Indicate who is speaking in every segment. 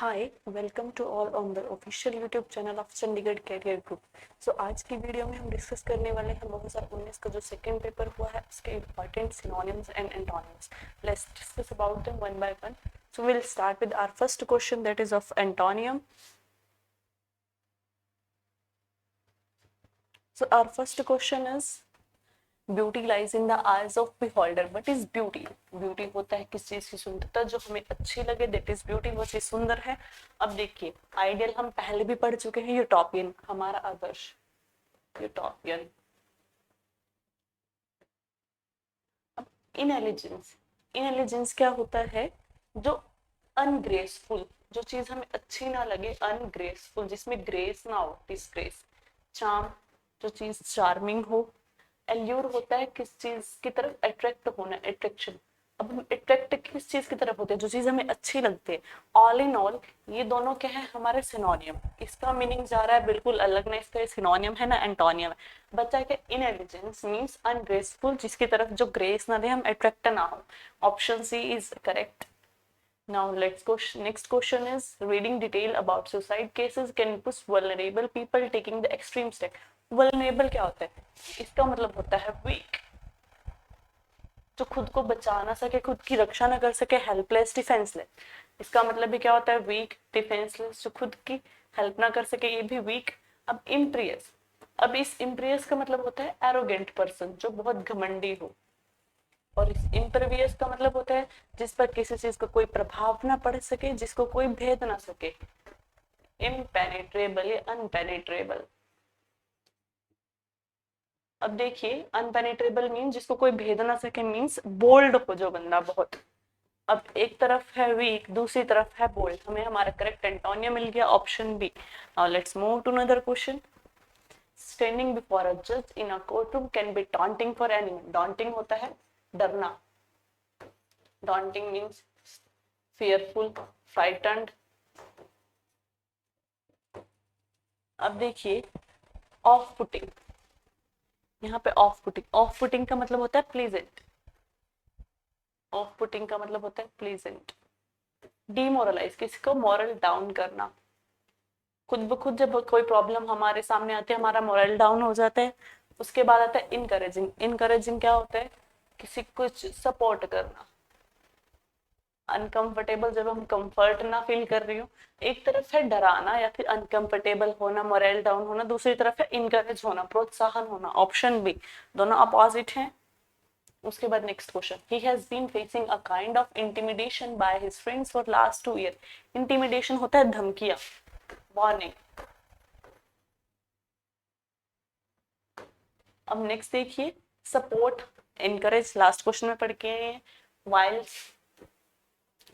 Speaker 1: Hi welcome to all on the official YouTube channel of Chandigarh career group. So आज की video में हम discuss करने वाले हैं 2019 का जो सेकेंड पेपर हुआ है उसके important synonyms and antonyms. Let's discuss about them one by one. So will start with our first question, that is of antonym. So our first question is beauty lies in the eyes of beholder. What is beauty? Beauty होता है किस चीज की सुंदरता जो हमें अच्छी लगे, दैट इज ब्यूटी, वो चीज सुंदर है। अब देखिए, आइडियल हम पहले भी पढ़ चुके हैं, यूटोपियन हमारा आदर्श, यूटोपियन। अब इनएलिजेंस, इनएलिजेंस क्या होता है? जो अनग्रेसफुल, जो चीज हमें अच्छी ना लगे, अनग्रेसफुल, जिसमें ग्रेस ना हो, डिसग्रेस। चार्म, जो चीज चार्मिंग हो। एल्यूर होता है किस चीज की तरफ अट्रैक्ट होना, अट्रैक्शन। अब हम अट्रैक्ट किस चीज की तरफ होते हैं? जो चीज हमें अच्छी लगती है। ऑल इन ऑल ये दोनों क्या है? हमारे सिनोनियम। इसका मीनिंग जा रहा है बिल्कुल अलग ना, इसका सिनोनियम है ना एंटोनियम है। बच्चा के इनएलिजेंस मींस अनग्रेसफुल, जिसकी तरफ जो ग्रेस ना दे, हम अट्रैक्ट ना हो। Option C is correct. Now let's go. Next question is reading detail about suicide cases can push vulnerable people taking the extreme step. Vulnerable क्या होता है? इसका मतलब होता है weak, जो खुद को बचा ना सके, खुद की रक्षा ना कर सके, हेल्पलेस, डिफेंसलेस। इसका मतलब भी क्या होता है? वीक, डिफेंसलेस, जो खुद की हेल्प ना कर सके, ये भी वीक। अब इम्प्रियस, अब इस इम्प्रियस का मतलब होता है एरोगेंट पर्सन, जो बहुत घमंडी हो। और इस इम्परवियस का मतलब होता है जिस पर किसी चीज का कोई प्रभाव ना पड़ सके, जिसको कोई भेद ना सके। इम्पेनेट्रेबल या अनपेनेट्रेबल। अब देखिए, अनपेनेट्रेबल मीन जिसको कोई भेद ना सके, मीन्स बोल्ड हो जो बंदा बहुत। अब एक तरफ है वीक, दूसरी तरफ है बोल्ड। हमें हमारा करेक्ट एंटोनियम मिल गया, option B. Now let's move to another question. Standing before a जज in a courtroom can be daunting for anyone. Daunting होता है डरना। Daunting means fearful, frightened. अब देखिए, ऑफ पुटिंग, यहाँ पे ऑफ पुटिंग, ऑफ पुटिंग का मतलब होता है प्लीजेंट। ऑफ पुटिंग का मतलब होता है प्लीजेंट। डीमोरलाइज, किसी को मॉरल डाउन करना। खुद ब खुद जब कोई प्रॉब्लम हमारे सामने आती है, हमारा मॉरल डाउन हो जाता है। उसके बाद आता है इनकरेजिंग। इनकरेजिंग क्या होता है? किसी को सपोर्ट करना। अनकंफर्टेबल, जब हम कंफर्ट ना फील कर रही हो। एक तरफ है डराना या फिर अनकंफर्टेबल होना, मोरल डाउन होना। दूसरी तरफ है इनकरेज होना, प्रोत्साहन होना। ऑप्शन बी, दोनों अपोजिट हैं। उसके बाद next question, he has been facing a kind of intimidation by his friends for last 2 year. Intimidation होता है धमकियां, वार्निंग। अब नेक्स्ट देखिए, सपोर्ट, एनकरेज, लास्ट क्वेश्चन में पढ़ के आए हैं। While,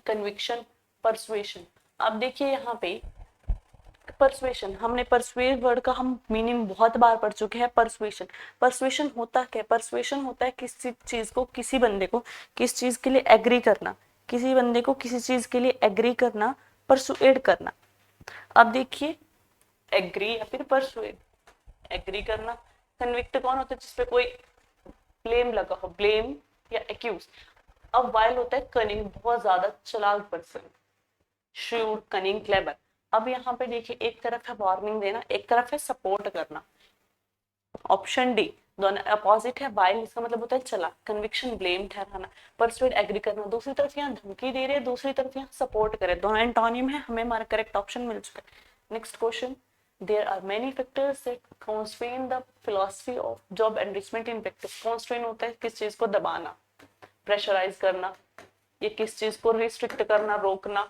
Speaker 1: conviction, persuasion. अब देखिए यहाँ पे परसुएशन, हमने परसुएट वर्ड का हम मीनिंग बहुत बार पढ़ चुके हैं। परसुएशन, परसुएशन होता क्या? परसुएशन होता है किसी चीज को, किसी बंदे को किस चीज के लिए एग्री करना, किसी बंदे को किसी चीज के लिए एग्री करना, परसुएट करना। अब देखिए, एग्री या फिर परसुएट। एग्री करना। कन्विक्ट कौन होता है? जिसपे कोई ब्लेम लगा हो, ब्लेम या एक्यूज। अब वाइल होता है कनिंग, बहुत ज्यादा चालाक पर्सन, श्रूड, कनिंग, क्लेवर। अब यहाँ पे देखिए, एक तरफ है वार्निंग देना, एक तरफ है सपोर्ट करना। ऑप्शन डी, दोनों अपोजिट है। वाइल इसका मतलब होता है चला, कन्विक्शन ब्लेम ठहराना, परसुएट एग्री करना। दूसरी तरफ यहाँ धमकी दे रहे हैं, दूसरी तरफ यहाँ सपोर्ट करे, दोनों एंटोनियम है। हमें हमारा करेक्ट ऑप्शन मिल चुका है। Next question, there are many factors that constrain the philosophy of job enrichment in practice. constrain होता है किस चीज को दबाना, प्रेशराइज करना, ये किस चीज को रिस्ट्रिक्ट करना, रोकना।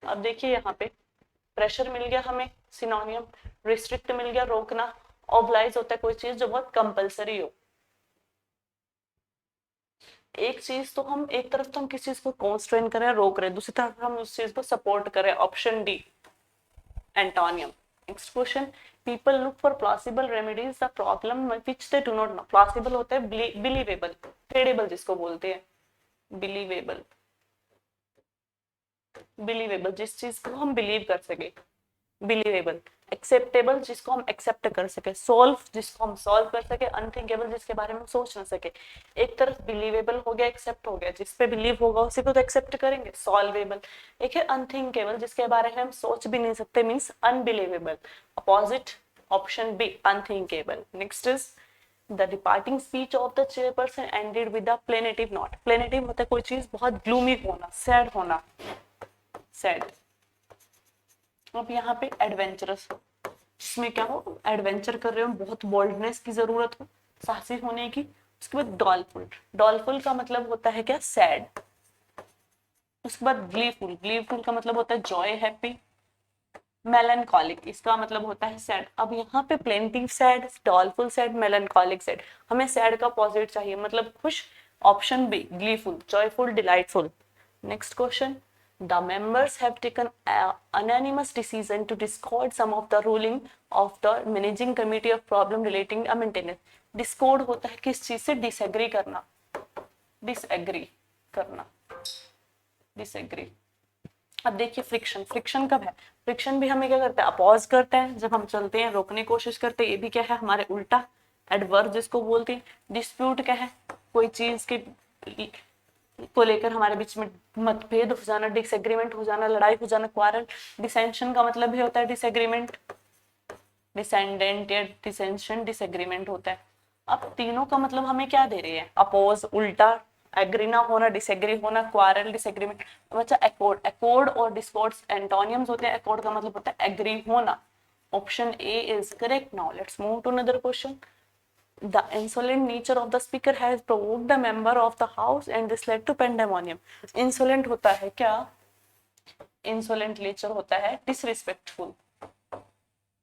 Speaker 1: अब देखिए यहाँ पे प्रेशर मिल गया हमें सिनोनियम, रिस्ट्रिक्ट मिल गया रोकना, ऑब्लाइज होता है कोई चीज जो बहुत कंपलसरी हो। एक चीज तो हम, एक तरफ तो हम किस चीज को कॉन्स्ट्रेन करें, रोक रहे, दूसरी तरफ हम उस चीज को सपोर्ट करें। Option D, antonym. Next question, people look for plausible remedies the problem which they do not know. Plausible होता है बिलीवेबल, क्रेडिबल जिसको बोलते हैं, बिलीवेबल। बिलीवेबल, जिस चीज को हम बिलीव कर सके, बिलीवेबल। एक्सेप्टेबल जिसको हम एक्सेप्ट कर सके, सोल्व जिसको हम सॉल्व कर सके, अनथिंकेबल जिसके बारे में हम सोच ना सके। एक तरफ बिलीवेबल हो गया, एक्सेप्ट हो गया, जिस पे बिलीव होगा उसी को तो एक्सेप्ट करेंगे, सॉल्वेबल। एक है अनथिंकेबल जिसके बारे में हम सोच भी नहीं सकते, means unbelievable, opposite option B unthinkable. Next is the departing speech of the chairperson ended with a plaintive note. Plaintive होता है कोई चीज बहुत ग्लूमी होना, सैड होना, सैड। अब यहाँ पे एडवेंचरस हो, जिसमें क्या हो, एडवेंचर कर रहे हो, बहुत बोल्डनेस की जरूरत हो, साहसी होने की। उसके बाद डॉलफुल, डॉलफुल का मतलब होता है क्या, सैड। उसके बाद ग्लीफुल, ग्लीफुल का मतलब होता है जॉय, हैप्पी। मेलनकॉलिक, इसका मतलब होता है सैड। अब यहाँ पे plaintive sad, doleful sad, melancholic sad, हमें सैड का अपोजिट चाहिए, मतलब खुश। Option B gleeful, joyful, delightful. Next question, the members have taken an unanimous decision to discard some of the ruling of the managing committee of problem relating to maintenance। discord होता है किस चीज से, disagree करना, disagree करना, disagree। अब देखिए friction, friction कब है, फ्रिक्शन भी हमें क्या करता है, अपोज करता है, जब हम चलते हैं रोकने की कोशिश करते हैं, ये भी क्या है हमारे उल्टा, एडवर्ब जिसको बोलते हैं। डिस्प्यूट क्या है, कोई चीज के को लेकर हमारे बीच में मतभेद हो जाना, डिसएग्रीमेंट हो जाना, लड़ाई हो जाना, क्वारल। डिसेंशन का मतलब भी होता है डिसएग्रीमेंट, डिसेंडेंट या डिसेंशन, डिसएग्रीमेंट होता है। अब तीनों का मतलब हमें क्या दे रही है, अपोज उल्टा, एग्री ना होना, डिसएग्री होना, क्वारल, डिसएग्रीमेंट। बच्चा अकॉर्ड, अकॉर्ड और डिस्कॉर्ड एंटोनियम्स होते हैं। अकॉर्ड का मतलब होता है एग्री होना। Option A is correct. Now let's move to another question. The insolent nature of the speaker has provoked the member of the house and this led to pandemonium। insolent होता है क्या, insolent nature होता है disrespectful,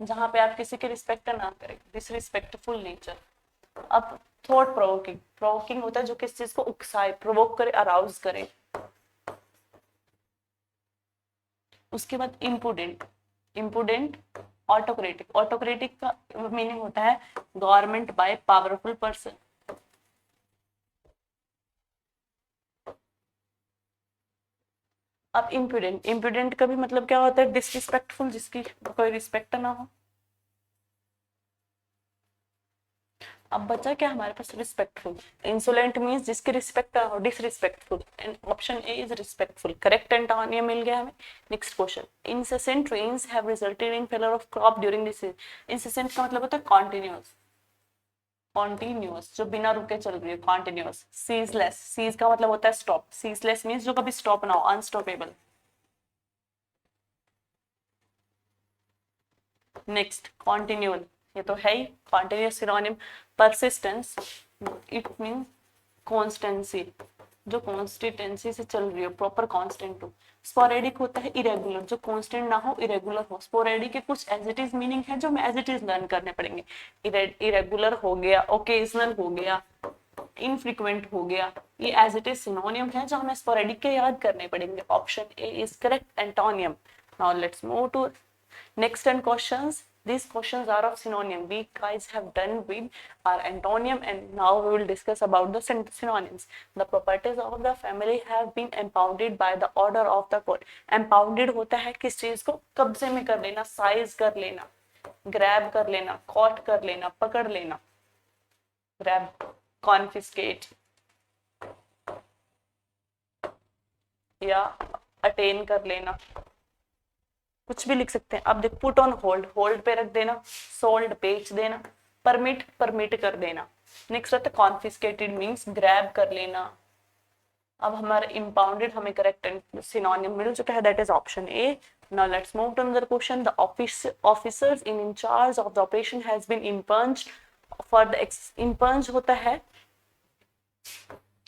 Speaker 1: जहां पे आप किसी की रिस्पेक्ट ना करें, disrespectful nature। अब थॉट प्रोवोकिंग, प्रोवोकिंग होता है जो किस चीज को उकसाए, प्रोवोक करे, अराउज करे। उसके बाद इम्पुडेंट, इम्पुडेंट, ऑटोक्रेटिक, ऑटोक्रेटिक का मीनिंग होता है गवर्नमेंट बाय पावरफुल पर्सन। अब इम्प्यूडेंट, इम्प्यूडेंट का भी मतलब क्या होता है, डिसरिस्पेक्टफुल, जिसकी कोई रिस्पेक्ट ना हो। अब बचा क्या हमारे पास, रिस्पेक्टफुल। इंसोलेंट मींस जिसकी रिस्पेक्ट ना हो, disrespectful, and option A is respectful, correct antonym मिल गया हमें। Next question, incessant rains have resulted in failure of crop during this season. Incessant का मतलब होता है कॉन्टिन्यूअस, कॉन्टिन्यूअस जो बिना रुके चल रही है, कॉन्टिन्यूअस। सीजलेस, सीज का मतलब होता है स्टॉप, सीजलेस मींस जो कभी स्टॉप ना हो, अनस्टॉपेबल। नेक्स्ट कॉन्टिन्यूअल, ये तो है ही continuous synonym. Persistence, it mean constancy, जो कॉन्स्टिटेंसी से चल रही हो, प्रॉपर कांस्टेंट हो। स्पोरेडिक होता है इरेगुलर, जो कांस्टेंट ना हो, इरेगुलर हो। स्पोरेडिक के कुछ एज इट इज मीनिंग है जो हमें एज इट इज लर्न करने पड़ेंगे। इरेगुलर हो गया, ओकेजनल हो गया, इनफ्रीक्वेंट हो गया, ये एज इट इज सिनोनियम है जो हमें स्पोरेडिक के याद करने पड़ेंगे। Option A is correct antonym. Now let's move to next 10 questions. These questions are of synonym. We guys have done with our antonym and now we will discuss about the synonyms. The properties of the family have been impounded by the order of the court. Impounded होता है किस चीज को कब्जे में कर लेना, size कर लेना, ग्रैब कर लेना, कॉट कर लेना, पकड़ लेना, ग्रैब, कॉन्फिस्केट या अटेन कर लेना, कुछ भी लिख सकते हैं। अब देख, पुट ऑन होल्ड, होल्ड पे रख देना, सोल्ड बेच देना, परमिट, परमिट कर देना। नेक्स्ट आता है कॉन्फिस्केटेड मींस ग्रैब कर लेना। अब हमारा इंपाउंडेड हमें करेक्ट सिनोनिम मिल चुका है, that is option A. Now let's move to another question. The officers in charge of the operation has been expunged for the, expunge होता है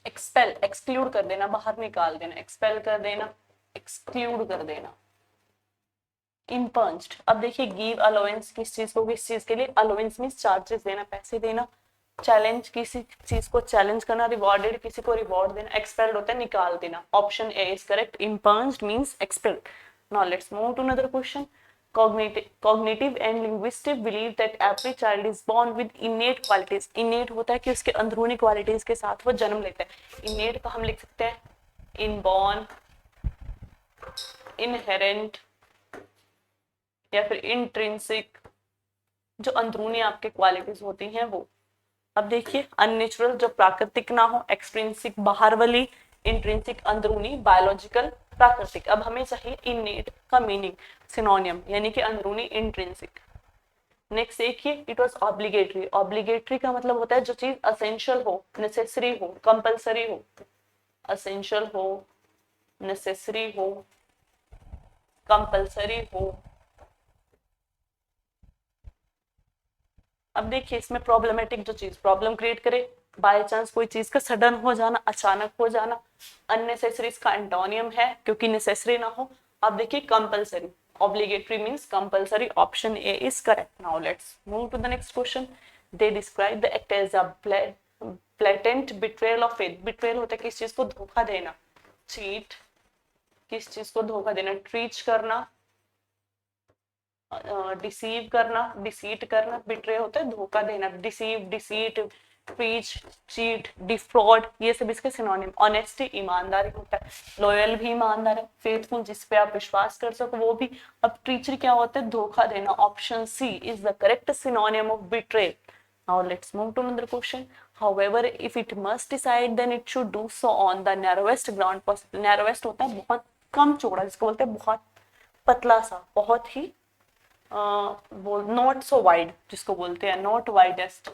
Speaker 1: एक्सपेल, एक्सक्लूड कर देना, बाहर निकाल देना, एक्सपेल कर देना, एक्सक्लूड कर देना, इम्पंज्ड। अब देखिए गिव अलाउंस किस चीज को, किस चीज के लिए, अलाउंस मींस चार्जेस देना, पैसे देना। चैलेंज किसी चीज को चैलेंज करना, रिवॉर्डेड किसी को रिवॉर्ड देना, एक्सपेल्ड होता है निकाल देना। Option A is correct, expunged means expelled. Now let's move to another question. Cognitive and linguistic believe that every child is born with innate qualities। innate होता है कि उसके अंदरूनी क्वालिटीज के साथ वो जन्म लेता है। innate का हम लिख सकते हैं इनबॉर्न, इनहेरेंट, या फिर इंट्रिंसिक, जो अंदरूनी आपके क्वालिटीज होती हैं वो। अब देखिए अननेचुरल जो प्राकृतिक ना हो, एक्सट्रिंसिक बाहर वाली, इंट्रिंसिक अंदरूनी, बायोलॉजिकल प्राकृतिक। अब हमें चाहिए इननेट का मीनिंग, सिनोनियम, यानी कि अंदरूनी इंट्रिंसिक। नेक्स्ट देखिए इट वाज ऑब्लिगेटरी। ऑब्लिगेटरी का मतलब होता है जो चीज असेंशियल हो, नेसेसरी हो, कंपलसरी हो, असेंशियल हो, नेसेसरी हो, कंपलसरी हो। अब देखिए इसमें प्रॉब्लमेटिक जो चीज प्रॉब्लम क्रिएट करे, बाय चांस कोई चीज का सडन हो जाना, अचानक हो जाना। अननेसेसरी इसका एंटोनियम है क्योंकि नेसेसरी ना हो। अब देखिए compulsory, obligatory means compulsory, option A is correct. Now let's move to the next question. They describe the act as a blatant betrayal of faith. betrayal होता है किस चीज को धोखा देना, cheat, किस चीज को धोखा देना, ट्रीच करना, डिसीव करना, डिसीट करना। बिट्रे होता है धोखा देना, डिसीव, डिसीट, ट्रीच, चीट, डिफ्रॉड, ये सब इसके सिनोनिम। ऑनेस्टी ईमानदारी होता है, लॉयल भी ईमानदार है, फेथफुल जिस पे आप विश्वास कर सको वो भी। अब ट्रीचर क्या होता है, धोखा देना। Option C is the correct synonym of betray. Now let's move to another question. However, if it must decide, then it should do so on the narrowest ground possible. Narrowest होता है बहुत कम चौड़ा, जिसको बोलते हैं बहुत पतला सा, बहुत ही वो नॉट सो वाइड जिसको बोलते हैं, नॉट वाइडेस्ट,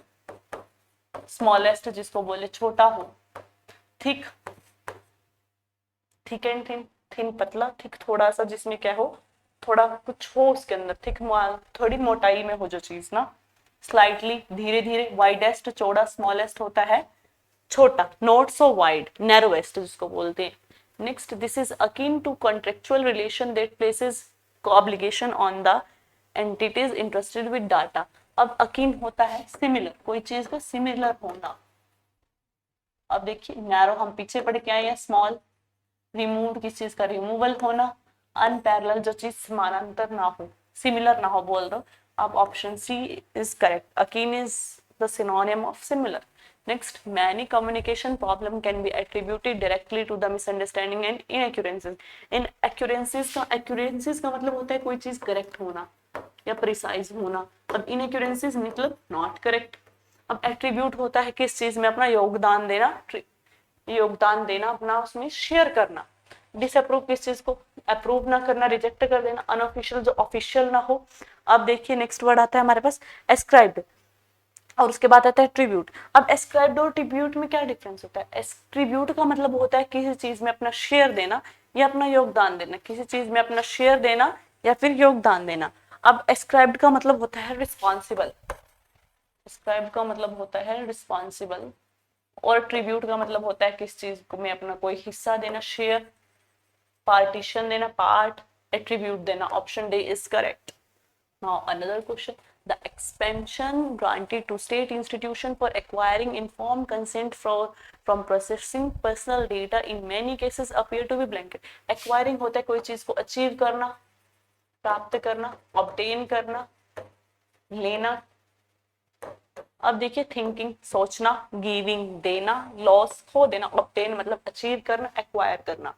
Speaker 1: स्मॉलेस्ट जिसको बोले छोटा हो, thick, thick and thin, thin पतला, थिक थोड़ा सा जिसमें क्या हो, थोड़ा कुछ हो उसके अंदर, थिक थोड़ी मोटाई में हो जो चीज ना, स्लाइटली धीरे धीरे, वाइडेस्ट चौड़ा, स्मॉलेस्ट होता है छोटा, नॉट सो वाइड, नैरोएस्ट जिसको बोलते हैं। Next this is akin to contractual relation that places obligation on the entities interested with data. अब अकीन होता है सिमिलर, कोई चीज का सिमिलर होना। अब देखिए नैरो हम पीछे पढ़ के आए हैं, स्मॉल, रिमूव किस चीज का रिमूवल होना, अनपैरेलल जो चीज समानांतर ना हो, सिमिलर ना हो बोल रहा हूं। अब option C is correct, akin is the synonym of similar. Next, many communication problem can be attributed directly to the misunderstanding and inaccuracies. Inaccuracies का मतलब होता है कोई चीज करेक्ट होना या प्रिसाइज होना। अब inaccuracies मतलब नॉट करेक्ट। अब एट्रीब्यूट होता है किस चीज में अपना योगदान देना, अपना उसमें शेयर करना। डिसअप्रूव किस चीज को, अप्रूव ना करना, रिजेक्ट कर देना। अनऑफिशियल जो ऑफिशियल ना हो। अब देखिए नेक्स्ट वर्ड आता है हमारे पास एस्क्राइब्ड, और उसके बाद आता है ट्रिब्यूट। अब एस्क्राइब्ड और ट्रिब्यूट में क्या डिफरेंस होता है? एट्रीब्यूट का मतलब होता है किसी चीज में अपना शेयर देना या अपना योगदान देना, किसी चीज में अपना शेयर देना या फिर योगदान देना। अब एस्क्राइब्ड का मतलब होता है रिस्पॉन्सिबल, एस्क्राइब्ड का मतलब होता है रिस्पॉन्सिबल, और ट्रिब्यूट का मतलब होता है किस चीज को में अपना कोई हिस्सा देना, शेयर, पार्टीशन देना, पार्ट, एट्रीब्यूट देना। Option D is correct. Now another question. The expansion granted to state institution for acquiring informed consent from processing personal data in many cases appear to be blanket. Acquiring होता है कोई चीज को achieve करना, प्राप्त करना, obtain करना, लेना। अब देखिए थिंकिंग सोचना, गिविंग देना, लॉस खो देना, obtain मतलब अचीव करना, एक्वायर करना।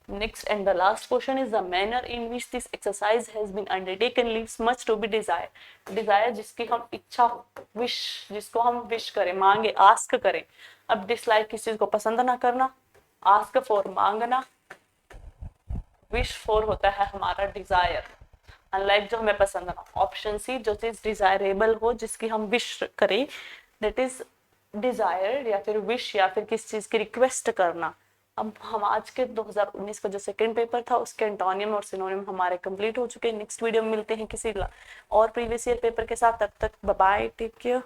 Speaker 1: Next and the last question is the manner in which this exercise has been undertaken leaves much to be desired. Desire जिसकी हम इच्छा हो, wish जिसको हम wish करें, मांगे, ask करें। अब dislike किस चीज को पसंद ना करना, ask for मांगना, wish for होता है हमारा desire, unlike जो हमें पसंद ना। ऑप्शन सी जो चीज desirable हो, जिसकी हम wish करें, that is desire या फिर wish या फिर किस चीज की request करना। अब हम आज के 2019 का जो सेकंड पेपर था उसके एंटोनियम और सिनोनिम हमारे कंप्लीट हो चुके हैं। नेक्स्ट वीडियो में मिलते हैं किसी और प्रीवियस ईयर पेपर के साथ। तब तक बाय बाय, टेक केयर।